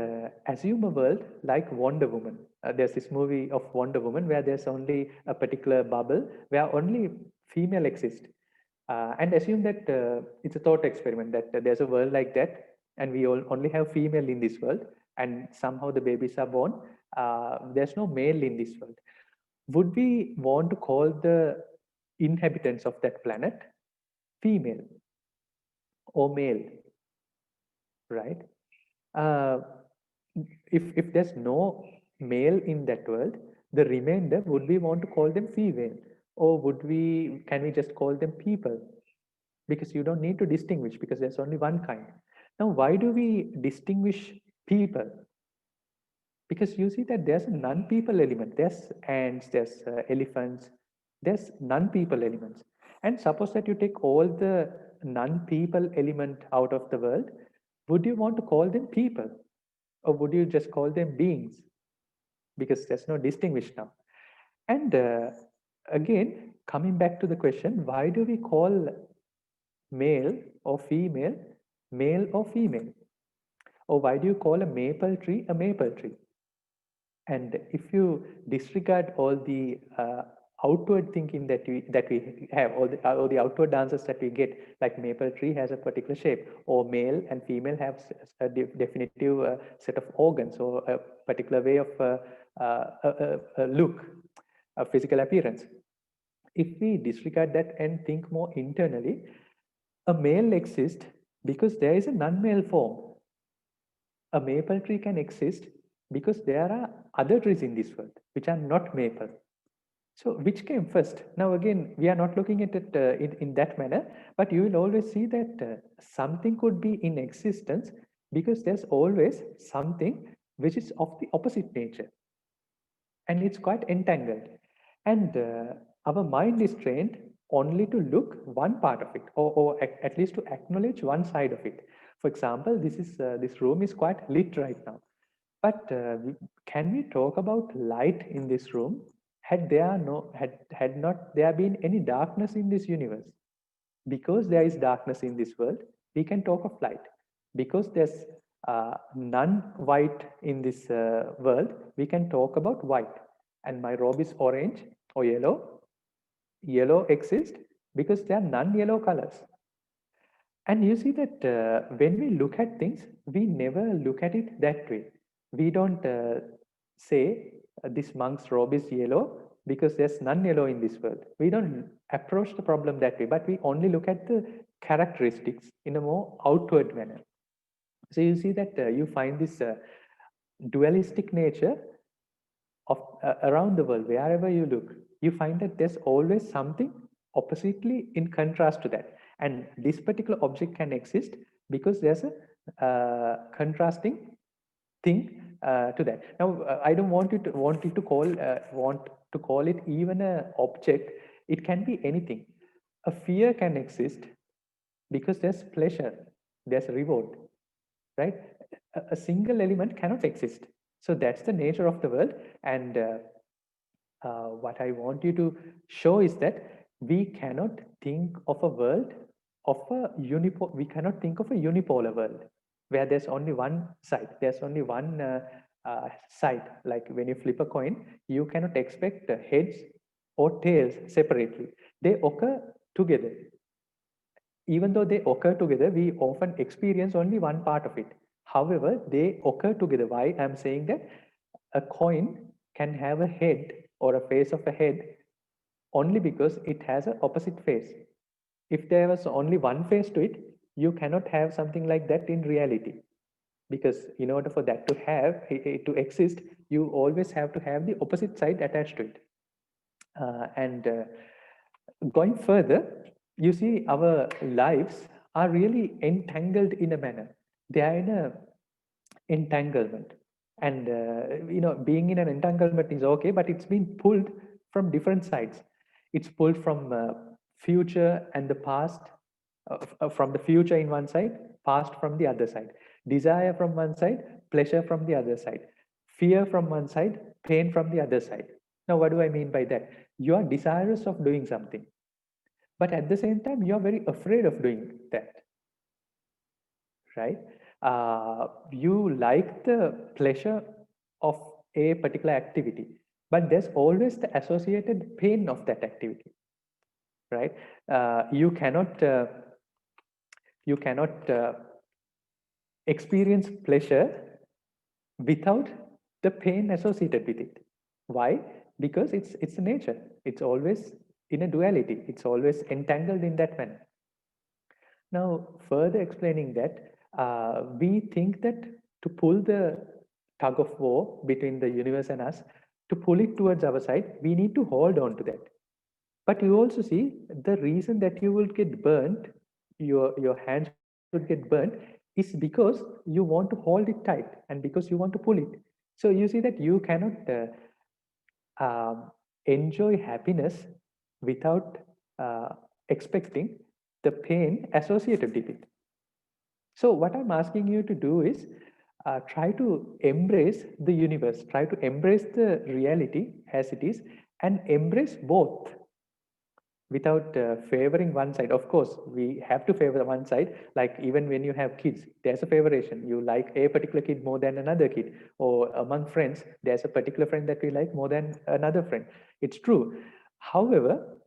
assume a world like Wonder Woman. There's this movie of Wonder Woman where there's only a particular bubble where only female exist, and assume that it's a thought experiment that there's a world like that, and we all only have female in this world, and somehow the babies are born. There's no male in this world. Would we want to call the inhabitants of that planet female or male, right? Uh, if there's no male in that world, the remainder, would we want to call them female, or would we can we just call them people? Because you don't need to distinguish because there's only one kind. Now, why do we distinguish people? Because you see that there's a non-people element. There's ants, there's elephants, there's non-people elements. And suppose that you take all the non-people element out of the world, would you want to call them people, or would you just call them beings? Because there's no distinguish now. And again, coming back to the question, why do we call male or female male or female? Or why do you call a maple tree a maple tree? And if you disregard all the outward thinking that we have, all the outward answers that we get, like maple tree has a particular shape, or male and female have a definitive set of organs, or a particular way of look, a physical appearance. If we disregard that and think more internally, a male exists because there is a non-male form. A maple tree can exist because there are other trees in this world which are not maple. So which came first? Now again, we are not looking at it in that manner, but you will always see that something could be in existence because there's always something which is of the opposite nature, and it's quite entangled. And our mind is trained only to look one part of it, or at least to acknowledge one side of it. For example, this room is quite lit right now, but can we talk about light in this room? Had not there been any darkness in this universe? Because there is darkness in this world, we can talk of light. Because there's none white in this world, we can talk about white. And my robe is orange or yellow. Yellow exists because there are non-yellow colors. And you see that when we look at things, we never look at it that way. We don't say this monk's robe is yellow because there's none yellow in this world. We don't approach the problem that way, but we only look at the characteristics in a more outward manner. So you see that you find this dualistic nature of around the world. Wherever you look, you find that there's always something oppositely in contrast to that. And this particular object can exist because there's a contrasting thing to that. Now, I don't want you to call it even a object. It can be anything. A fear can exist because there's pleasure, there's reward, right? A single element cannot exist. So that's the nature of the world. And what I want you to show is that we cannot think of a world of a we cannot think of a unipolar world where there's only one side, there's only one side. Like when you flip a coin, you cannot expect heads or tails separately. They occur together. Even though they occur together, we often experience only one part of it. However, they occur together. Why I'm saying that? A coin can have a head or a face of a head only because it has an opposite face. If there was only one face to it, you cannot have something like that in reality. Because in order for that to to exist, you always have to have the opposite side attached to it. And going further, you see our lives are really entangled in a manner. They are in a entanglement. And being in an entanglement is okay, but it's been pulled from different sides. It's pulled from future and the past, from the future in one side, past from the other side, desire from one side, pleasure from the other side, fear from one side, pain from the other side. Now, what do I mean by that? You are desirous of doing something, but at the same time, you are very afraid of doing that, right? You like the pleasure of a particular activity, but there's always the associated pain of that activity, right? You cannot experience pleasure without the pain associated with it. Why? Because it's a nature. It's always in a duality. It's always entangled in that manner. Now, further explaining that, we think that to pull the tug of war between the universe and us, to pull it towards our side, we need to hold on to that. But you also see the reason that you will get burnt, your hands would get burnt, is because you want to hold it tight and because you want to pull it. So you see that you cannot enjoy happiness without expecting the pain associated with it. So what I'm asking you to do is try to embrace the universe, try to embrace the reality as it is, and embrace both without favoring one side. Of course, we have to favor one side. Like even when you have kids, there's a favoration. You like a particular kid more than another kid, or among friends, there's a particular friend that we like more than another friend. It's true. However,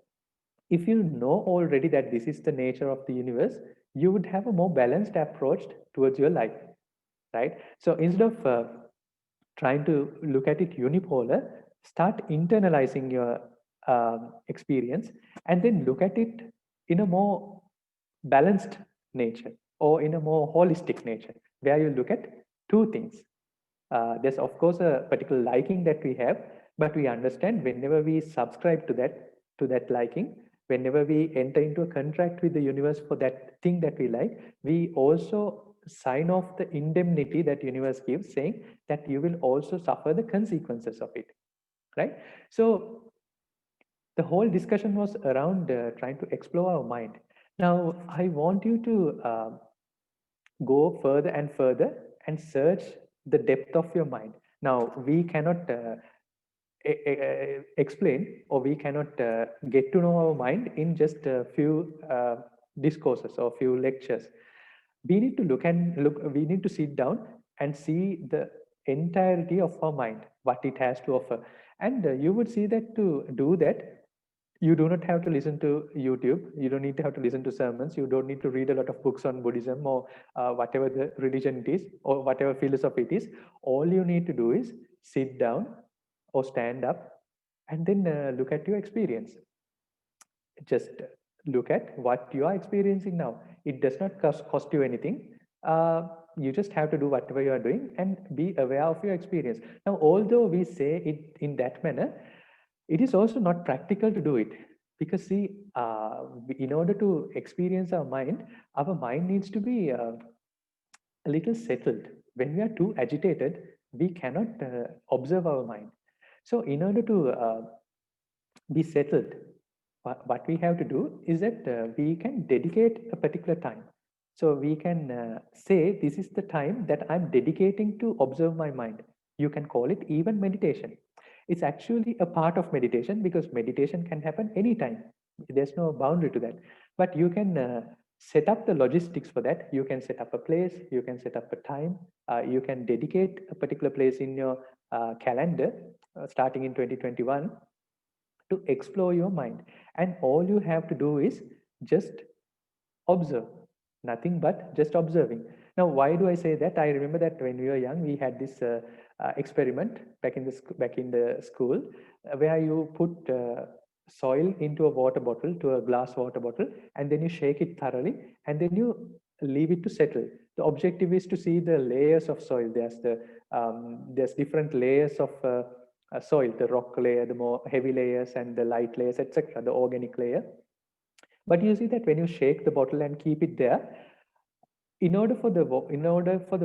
if you know already that this is the nature of the universe, you would have a more balanced approach towards your life, right? So instead of trying to look at it unipolar, start internalizing your experience and then look at it in a more balanced nature or in a more holistic nature, where you look at two things. There's of course a particular liking that we have, but we understand whenever we subscribe to that liking, whenever we enter into a contract with the universe for that thing that we like, we also sign off the indemnity that universe gives, saying that you will also suffer the consequences of it, right? So the whole discussion was around trying to explore our mind. Now I want you to go further and further and search the depth of your mind. Now we cannot explain, or we cannot get to know our mind in just a few discourses or few lectures. We need to we need to sit down and see the entirety of our mind, what it has to offer. And you would see that to do that, you do not have to listen to YouTube. You don't need to have to listen to sermons. You don't need to read a lot of books on Buddhism or whatever the religion it is or whatever philosophy it is. All you need to do is sit down or stand up and then look at your experience. Just look at what you are experiencing now. It does not cost you anything. You just have to do whatever you are doing and be aware of your experience. Now, although we say it in that manner, it is also not practical to do it. Because see, in order to experience our mind needs to be a little settled. When we are too agitated, we cannot observe our mind. So in order to be settled, what we have to do is that we can dedicate a particular time. So we can say, this is the time that I'm dedicating to observe my mind. You can call it even meditation. It's actually a part of meditation, because meditation can happen anytime. There's no boundary to that. But you can set up the logistics for that. You can set up a place, you can set up a time, you can dedicate a particular place in your calendar starting in 2021 to explore your mind. And all you have to do is just observe, nothing but just observing. Now, why do I say that? I remember that when we were young, we had this experiment back in the school, where you put soil into a water bottle, to a glass water bottle, and then you shake it thoroughly, and then you leave it to settle. The objective is to see the layers of soil. There's different layers of soil, the rock layer, the more heavy layers, and the light layers, etc., the organic layer. But you see that when you shake the bottle and keep it there, in order for the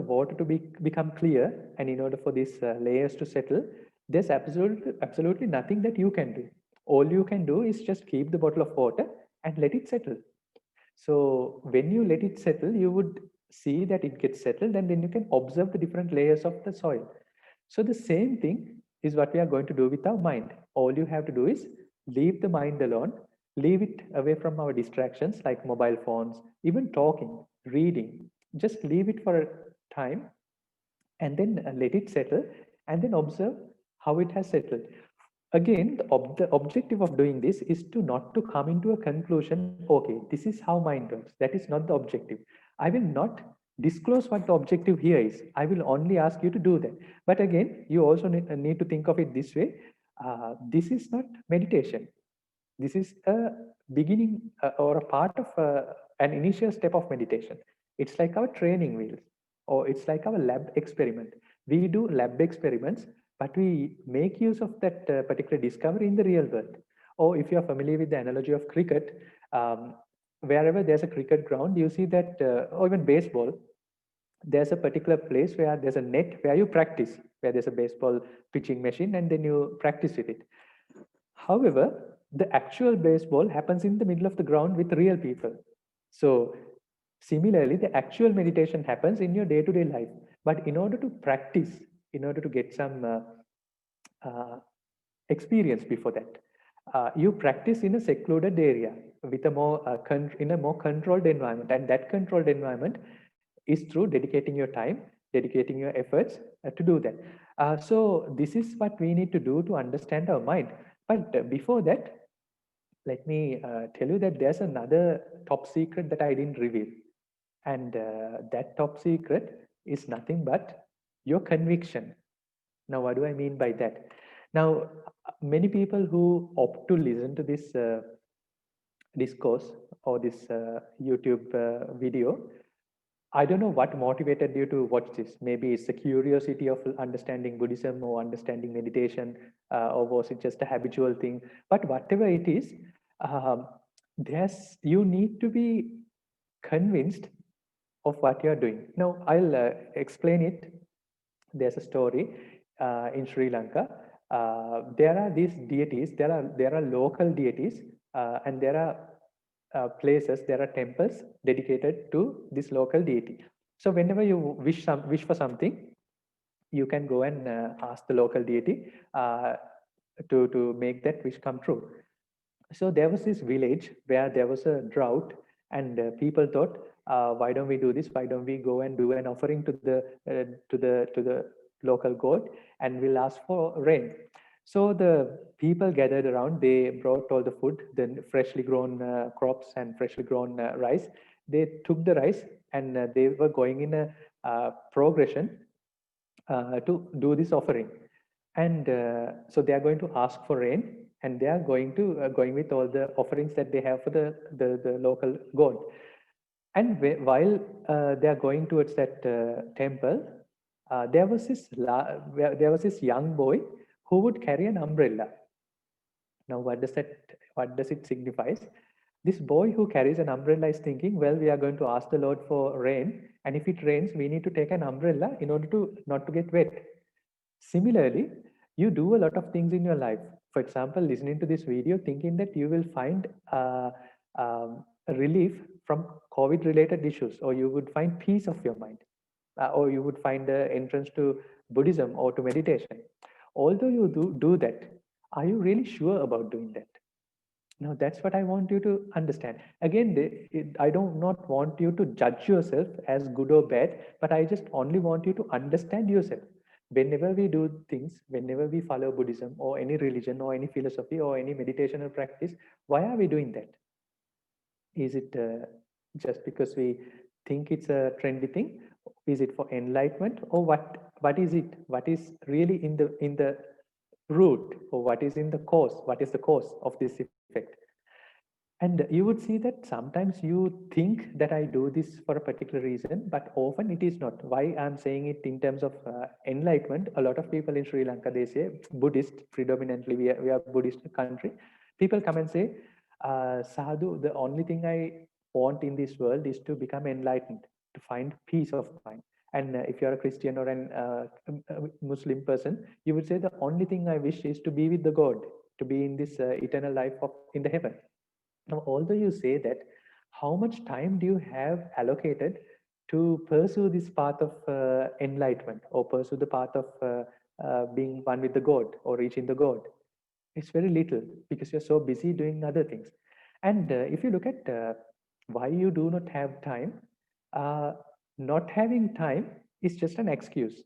water to become clear, and in order for these layers to settle, there's absolutely nothing that you can do. All you can do is just keep the bottle of water and let it settle. So when you let it settle, you would see that it gets settled, and then you can observe the different layers of the soil. So the same thing is what we are going to do with our mind. All you have to do is leave the mind alone, leave it away from our distractions like mobile phones, even talking, reading. Just leave it for a time, and then let it settle, and then observe how it has settled. Again, the objective of doing this is to not to come into a conclusion, okay, this is how mind works. That is not the objective. I will not disclose what the objective here is. I will only ask you to do that. But again, you also need to think of it this way. This is not meditation. This is a beginning or a part of an initial step of meditation. It's like our training wheels, or it's like our lab experiment. We do lab experiments, but we make use of that particular discovery in the real world. Or if you are familiar with the analogy of cricket, wherever there's a cricket ground, you see that, or even baseball, there's a particular place where there's a net where you practice, where there's a baseball pitching machine, and then you practice with it. However, the actual baseball happens in the middle of the ground with real people. So similarly, the actual meditation happens in your day-to-day life. But in order to practice, in order to get some experience before that, you practice in a secluded area with a more in a more controlled environment, and that controlled environment is through dedicating your time, dedicating your efforts to do that. So this is what we need to do to understand our mind. But before that, let me tell you that there's another top secret that I didn't reveal. And that top secret is nothing but your conviction. Now, what do I mean by that? Now, many people who opt to listen to this discourse or this YouTube video, I don't know what motivated you to watch this. Maybe it's the curiosity of understanding Buddhism or understanding meditation, or was it just a habitual thing? But whatever it is, you need to be convinced of what you're doing. Now, I'll explain it. There's a story in Sri Lanka. There are these deities. There are local deities, and there are places. There are temples dedicated to this local deity. So whenever you wish for something, you can go and ask the local deity to make that wish come true. So there was this village where there was a drought, and people thought, why don't we do this? Why don't we go and do an offering to the local god, and we'll ask for rain. So the people gathered around. They brought all the food, then freshly grown crops and freshly grown rice. They took the rice, and they were going in a progression to do this offering. And so they are going to ask for rain, and they are going with all the offerings that they have for the local god. And while they are going towards that temple, there was this young boy who would carry an umbrella. Now, what does it signifies? This boy who carries an umbrella is thinking, well, we are going to ask the Lord for rain, and if it rains, we need to take an umbrella in order to not to get wet. Similarly, you do a lot of things in your life. For example, listening to this video, thinking that you will find a relief from COVID-related issues, or you would find peace of your mind, or you would find the entrance to Buddhism or to meditation. Although you do that, are you really sure about doing that? Now, that's what I want you to understand. Again, I don't not want you to judge yourself as good or bad, but I just only want you to understand yourself. Whenever we do things, whenever we follow Buddhism or any religion or any philosophy or any meditational practice, why are we doing that? Is it just because we think it's a trendy thing? Is it for enlightenment, or what? What is it? What is really in the root, or what is in the cause? What is the cause of this effect? And you would see that sometimes you think that I do this for a particular reason, but often it is not. Why I'm saying it in terms of enlightenment? A lot of people in Sri Lanka, they say Buddhist, predominantly we are Buddhist country. People come and say, Sadhu, the only thing I want in this world is to become enlightened, to find peace of mind. And if you're a Christian or an Muslim person, you would say the only thing I wish is to be with the God, to be in this eternal life of in the heaven. Now, although you say that, how much time do you have allocated to pursue this path of enlightenment, or pursue the path of being one with the God or reaching the God? It's very little, because you're so busy doing other things. And if you look at why you do not have time, uh, not having time is just an excuse.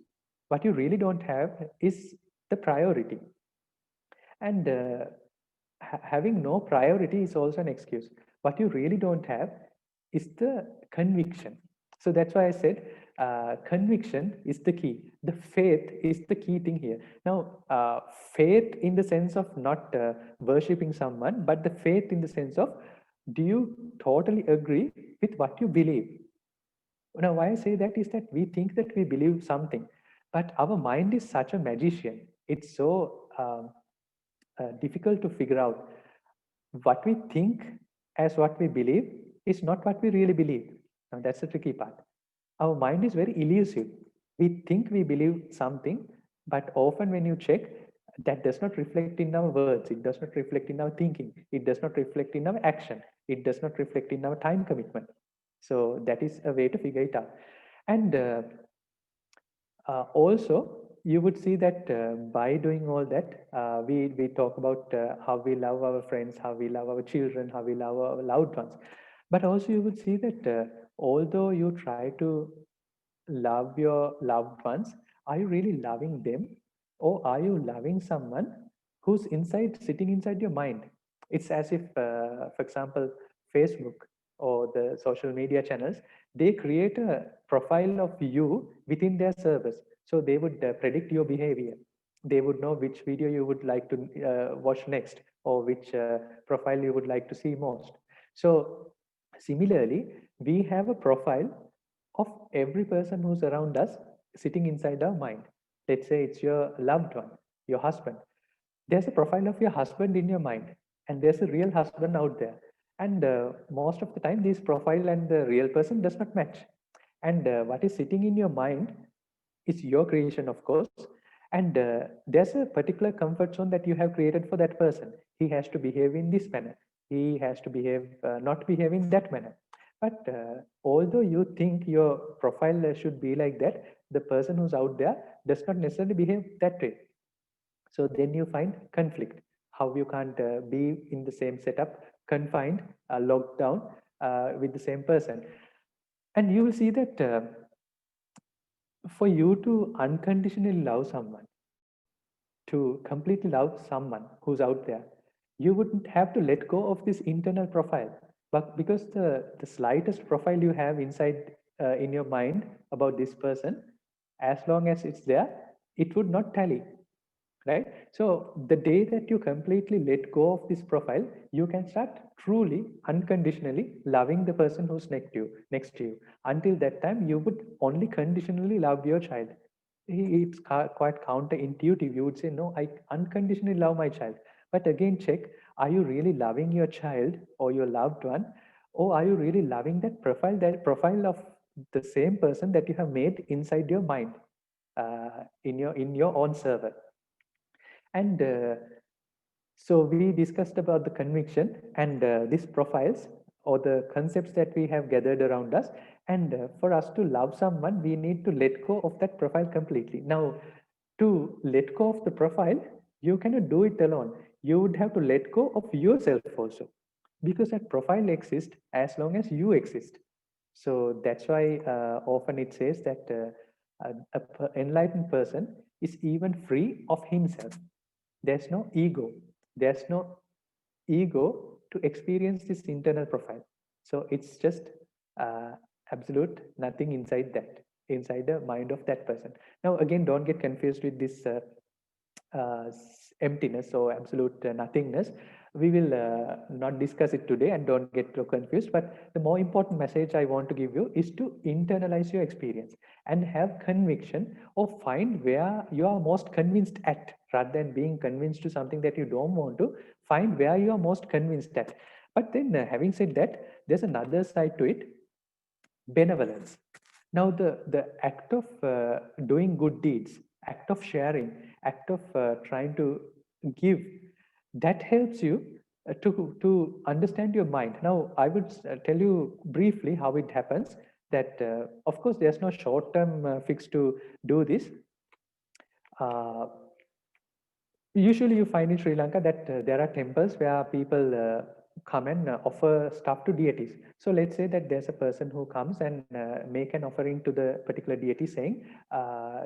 What you really don't have is the priority. And having no priority is also an excuse. What you really don't have is the conviction. So that's why I said conviction is the key. The faith is the key thing here. Now, faith in the sense of not worshipping someone, but the faith in the sense of, do you totally agree with what you believe? Now, why I say that is that we think that we believe something, but our mind is such a magician. It's so difficult to figure out. What we think as what we believe is not what we really believe. Now, that's the tricky part. Our mind is very elusive. We think we believe something, but often when you check, that does not reflect in our words, it does not reflect in our thinking, it does not reflect in our action, it does not reflect in our time commitment. So, that is a way to figure it out. And also, you would see that by doing all that, we talk about how we love our friends, how we love our children, how we love our loved ones. But also, you would see that although you try to love your loved ones, are you really loving them, or are you loving someone who's sitting inside your mind? It's as if, for example, Facebook or the social media channels, they create a profile of you within their servers. So they would predict your behavior. They would know which video you would like to watch next, or which profile you would like to see most. So similarly, we have a profile of every person who's around us sitting inside our mind. Let's say it's your loved one, your husband. There's a profile of your husband in your mind, and there's a real husband out there. And most of the time, this profile and the real person does not match. And what is sitting in your mind is your creation, of course. And there's a particular comfort zone that you have created for that person. He has to behave in this manner. He has to not behave in that manner. But although you think your profile should be like that, the person who's out there does not necessarily behave that way. So then you find conflict, how you can't be in the same setup, confined, locked down with the same person. And you will see that for you to unconditionally love someone, to completely love someone who's out there, you wouldn't have to let go of this internal profile. But because the slightest profile you have inside in your mind about this person, as long as it's there, it would not tally, right? So the day that you completely let go of this profile, you can start truly unconditionally loving the person who's next to you. Until that time, you would only conditionally love your child. It's quite counterintuitive. You would say, no, I unconditionally love my child. But again, check, are you really loving your child or your loved one? Or are you really loving that profile of the same person that you have made inside your mind, in your own server? And so we discussed about the conviction and these profiles or the concepts that we have gathered around us. And for us to love someone, we need to let go of that profile completely. Now, to let go of the profile, you cannot do it alone. You would have to let go of yourself also, because that profile exists as long as you exist. So that's why often it says that enlightened person is even free of himself. There's no ego. There's no ego to experience this internal profile. So it's just uh, absolute nothing inside that, inside the mind of that person. Now, again, don't get confused with this emptiness or absolute nothingness. We will not discuss it today, and don't get too confused. But the more important message I want to give you is to internalize your experience and have conviction, or find where you are most convinced at, rather than being convinced to something that you don't want to. Find where you are most convinced at. But then, having said that, there's another side to it: benevolence. Now, the act of doing good deeds, act of sharing, act of trying to give, that helps you to understand your mind. Now, I would tell you briefly how it happens. That of course, there's no short-term fix to do this. Uh, Usually, you find in Sri Lanka that there are temples where people come and offer stuff to deities. So let's say that there's a person who comes and make an offering to the particular deity, saying,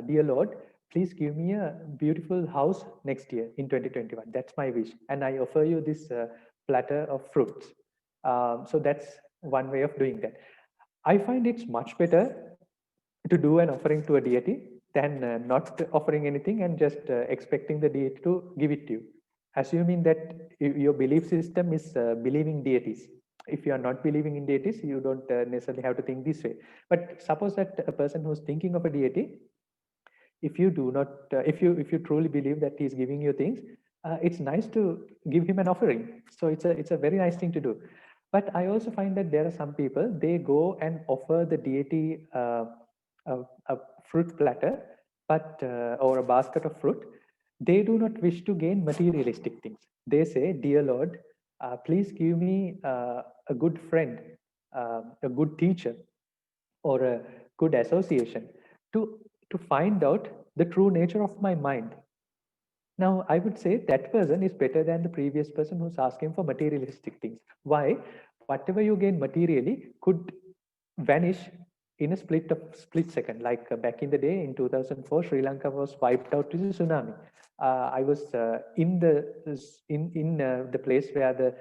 "Dear Lord, please give me a beautiful house next year in 2021. That's my wish, and I offer you this platter of fruits." So that's one way of doing that. I find it's much better to do an offering to a deity than not offering anything and just expecting the deity to give it to you, assuming that your belief system is believing deities. If you are not believing in deities, you don't necessarily have to think this way. But suppose that a person who's thinking of a deity, if you do not if you truly believe that he's giving you things, it's nice to give him an offering. So it's a very nice thing to do. But I also find that there are some people, they go and offer the deity a fruit platter, but or a basket of fruit. They do not wish to gain materialistic things. They say, "Dear Lord, please give me a good friend, a good teacher, or a good association to find out the true nature of my mind." Now, I would say that person is better than the previous person who's asking for materialistic things. Why? Whatever you gain materially could vanish in a split second. Like back in the day in 2004, Sri Lanka was wiped out with a tsunami. I was in the place where the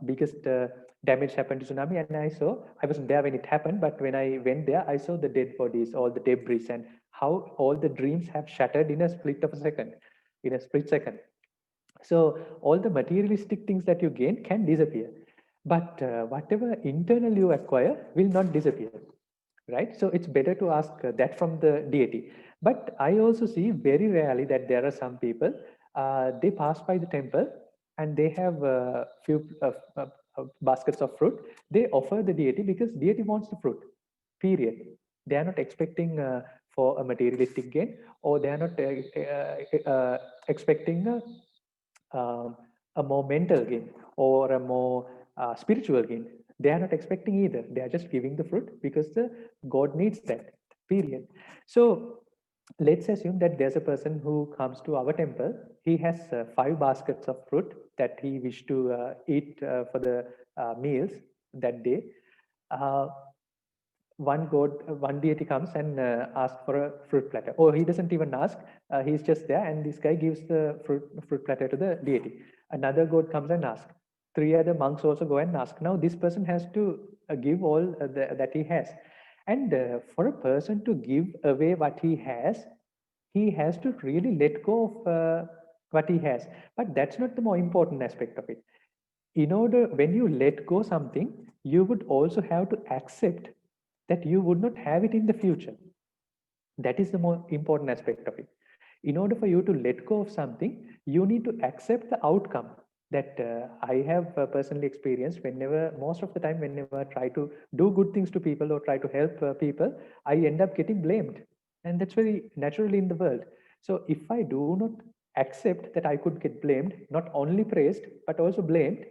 biggest damage happened to tsunami, and I wasn't there when it happened, but when I went there, I saw the dead bodies, all the debris, and how all the dreams have shattered in a split second. So all the materialistic things that you gain can disappear, but whatever internal you acquire will not disappear, right? So it's better to ask that from the deity. But I also see very rarely that there are some people, they pass by the temple and they have a few baskets of fruit. They offer the deity because deity wants the fruit, period. They are not expecting for a materialistic gain, or they are not expecting a more mental gain or a more spiritual gain. They are not expecting either. They are just giving the fruit because the God needs that, period. So let's assume that there's a person who comes to our temple. He has 5 baskets of fruit that he wish to eat for the meals that day. Uh, one deity comes and asks for a fruit platter, or he doesn't even ask. He's just there, and this guy gives the fruit platter to the deity. Another god comes and asks. 3 other monks also go and ask. Now this person has to give all that he has, and for a person to give away what he has to really let go of what he has. But that's not the more important aspect of it. In order, when you let go something, you would also have to accept that you would not have it in the future. That is the more important aspect of it. In order for you to let go of something, you need to accept the outcome. That I have personally experienced. Whenever, most of the time, whenever I try to do good things to people or try to help people, I end up getting blamed, and that's very naturally in the world. So if I do not accept that I could get blamed, not only praised but also blamed,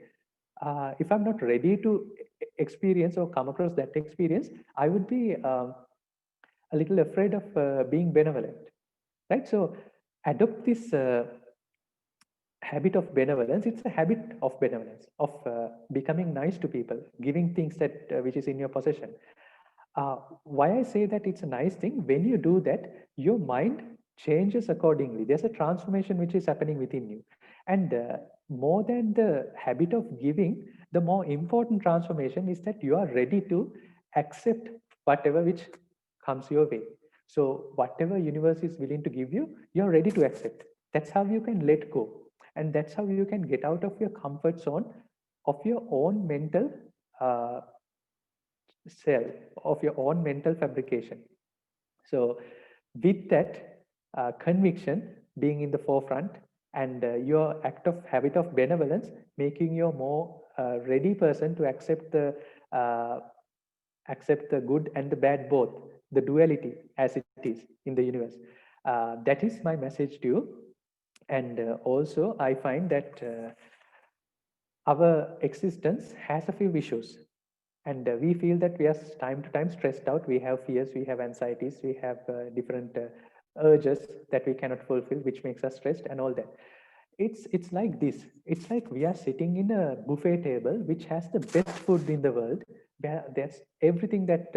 if I'm not ready to experience or come across that experience, I would be a little afraid of being benevolent, right? So adopt this habit of benevolence. It's a habit of benevolence, of becoming nice to people, giving things that which is in your possession. Why I say that it's a nice thing, when you do that, your mind changes accordingly. There's a transformation which is happening within you. And more than the habit of giving, the more important transformation is that you are ready to accept whatever which comes your way. So whatever universe is willing to give you, you're ready to accept. That's how you can let go. And that's how you can get out of your comfort zone of your own mental uh, cell, of your own mental fabrication. So, with that conviction being in the forefront, and your act of habit of benevolence making you a more ready person to uh, accept the good and the bad both, the duality as it is in the universe. That is my message to you. And also, I find that our existence has a few issues, and we feel that we are time to time stressed out. We have fears, we have anxieties, we have different urges that we cannot fulfill, which makes us stressed and all that. It's like this. It's like we are sitting in a buffet table which has the best food in the world, where there's everything that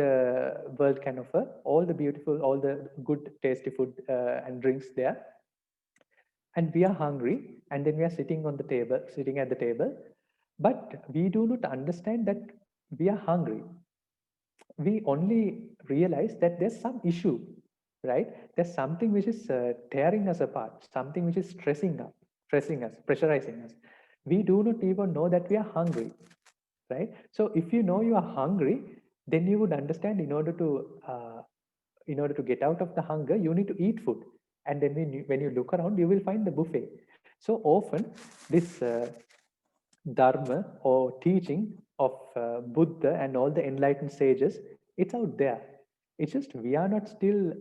world can offer, all the beautiful, all the good tasty food and drinks there, and we are hungry, and then we are sitting at the table, but we do not understand that we are hungry. We only realize that there's some issue, right? There's something which is tearing us apart, something which is stressing us, pressurizing us. We do not even know that we are hungry, right? So if you know you are hungry, then you would understand, in order to get out of the hunger, you need to eat food. And then when you look around, you will find the buffet. So often, this dharma or teaching of Buddha and all the enlightened sages, it's out there. It's just we are not still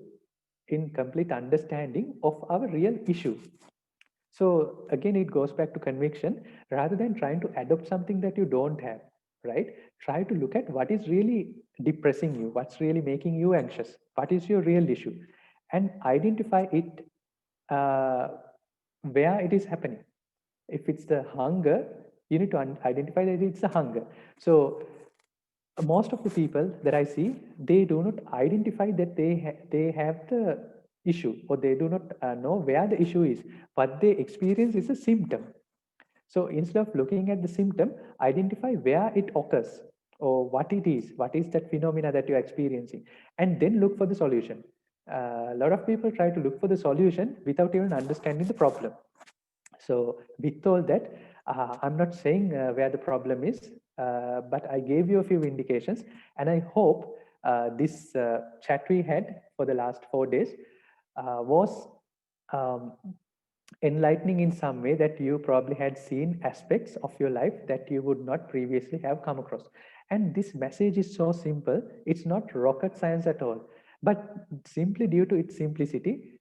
in complete understanding of our real issue. So again, it goes back to conviction. Rather than trying to adopt something that you don't have, right? Try to look at what is really depressing you, what's really making you anxious, what is your real issue, and identify it uh, where it is happening. If it's the hunger, you need to identify that it's a hunger. So most of the people that I see, they do not identify that they have the issue, or they do not know where the issue is. What they experience is a symptom. So instead of looking at the symptom, identify where it occurs, or what is that phenomena that you're experiencing, and then look for the solution. A lot of people try to look for the solution without even understanding the problem. So with all that, I'm not saying where the problem is, but I gave you a few indications, and I hope this chat we had for the last 4 days was um, enlightening in some way, that you probably had seen aspects of your life that you would not previously have come across. And this message is so simple, it's not rocket science at all, but simply due to its simplicity,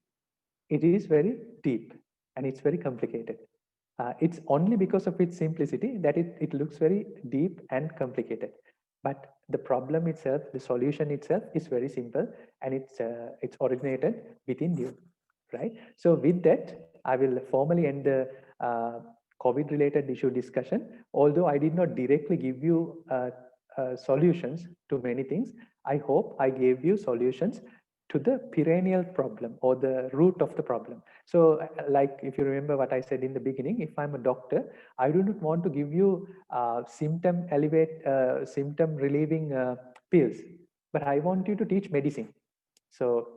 it is very deep and it's very complicated. It's only because of its simplicity that it looks very deep and complicated. But the problem itself, the solution itself is very simple, and it's originated within you, right? So with that, I will formally end the COVID-related issue discussion. Although I did not directly give you solutions to many things, I hope I gave you solutions to the perennial problem or the root of the problem. So like if you remember what I said in the beginning, if I'm a doctor, I do not want to give you symptom relieving pills, but I want you to teach medicine. So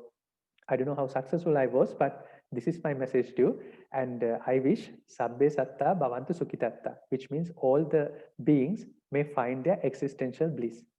I don't know how successful I was, but this is my message to you. And I wish Sabbe Satta Bhavantu Sukhitatta, which means all the beings may find their existential bliss.